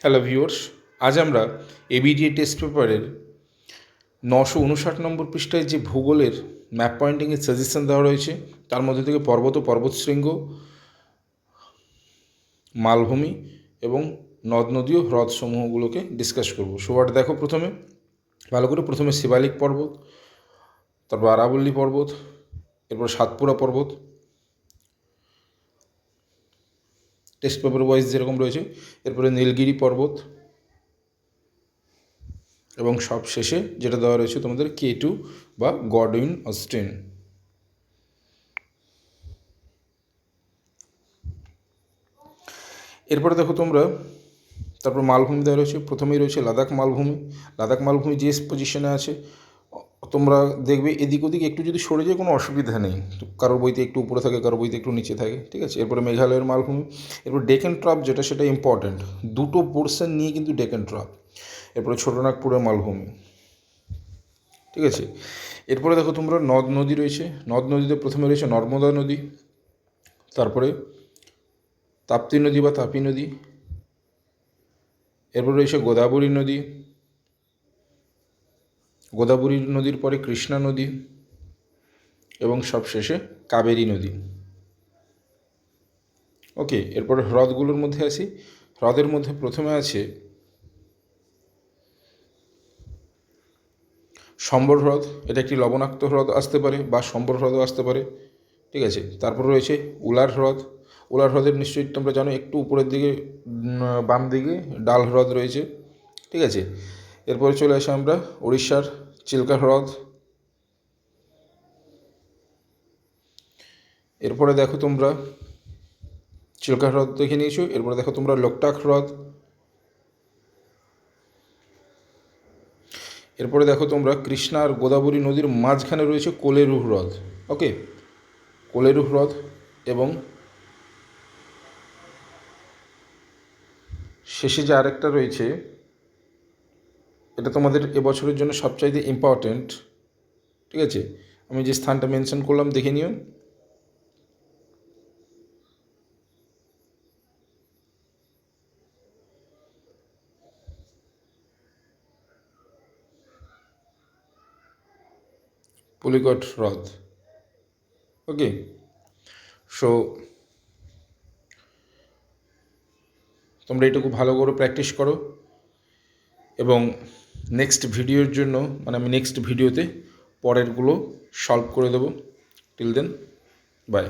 Hello viewers, আজ আমরা ABTA test পেপারের 959 নম্বর পৃষ্ঠায় যে ভূগোলের ম্যাপ পয়েন্টিংয়ের সাজেশন দেওয়া রয়েছে তার মধ্যে থেকে পর্বত ও পর্বতশৃঙ্গ, মালভূমি এবং নদ নদী ও হ্রদসমূহগুলোকে ডিসকাস করব। সবার দেখো প্রথমে ভালো করে, প্রথমে শিবালিক পর্বত, তারপর আরাবল্লী পর্বত, এরপর সাতপুরা পর্বত, টেস্ট পেপার ওয়াইজ যেরকম রয়েছে, এরপরে নীলগিরি পর্বত এবং সব শেষে যেটা দেওয়া রয়েছে তোমাদের K2 বা গডউইন অস্টিন। এরপরে দেখো তোমরা, তারপর মালভূমি দেওয়া রয়েছে। প্রথমেই রয়েছে লাদাখ মালভূমি। লাদাখ মালভূমি যে পজিশনে আছে তোমরা দেখবে এদিক ওদিক একটু যদি সরে যায় কোনো অসুবিধা নেই, কারোর বইতে একটু উপরে থাকে, কারোর বইতে একটু নিচে থাকে, ঠিক আছে। এরপরে মেঘালয়ের মালভূমি, এরপর ডেকান ট্রাপ যেটা সেটা ইম্পর্ট্যান্ট, দুটো পোর্শন নিয়ে কিন্তু ডেকান ট্রাপ। এরপরে ছোটনাগপুরের মালভূমি, ঠিক আছে। এরপরে দেখো তোমরা নদ নদী রয়েছে। নদ নদীতে প্রথমে রয়েছে নর্মদা নদী, তারপরে তাপ্তি নদী বা তাপি নদী, এরপর রয়েছে গোদাবরী নদী, গোদাবরী নদীর পরে কৃষ্ণা নদী এবং সবশেষে কাবেরী নদী। ওকে, এরপরে হ্রদগুলোর মধ্যে আসি। হ্রদের মধ্যে প্রথমে আছে সম্বর হ্রদ, এটা একটি লবণাক্ত হ্রদ আসতে পারে বা সম্বর হ্রদও আসতে পারে, ঠিক আছে। তারপর রয়েছে উলার হ্রদ। উলার হ্রদের নিশ্চয়ই তোমরা জানো একটু উপরের দিকে বাম দিকে ডাল হ্রদ রয়েছে, ঠিক আছে। এরপরে চলে আসি আমরা উড়িষ্যার চিল্কা হ্রদ। এরপরে দেখো তোমরা চিল্কা হ্রদ দেখে নিয়েছো। এরপরে দেখো তোমরা লোকটাক হ্রদ। এরপরে দেখো তোমরা কৃষ্ণা আর গোদাবরী নদীর মাঝখানে রয়েছে কোলেরু হ্রদ। ওকে, কোলেরু হ্রদ এবং শেষে যে আরেকটা রয়েছে, এটা তোমাদের এবছরের জন্য সবচাইতে ইম্পর্ট্যান্ট, ঠিক আছে। আমি যে স্থানটা মেনশন করলাম দেখে নিও। পুলিকট হ্রদ। ওকে, সো তোমরা এটুকু ভালো করে প্র্যাকটিস করো এবং নেক্সট ভিডিওর জন্য, মানে আমি নেক্সট ভিডিওতে পরেরগুলো সলভ করে দেবো। Till then, by.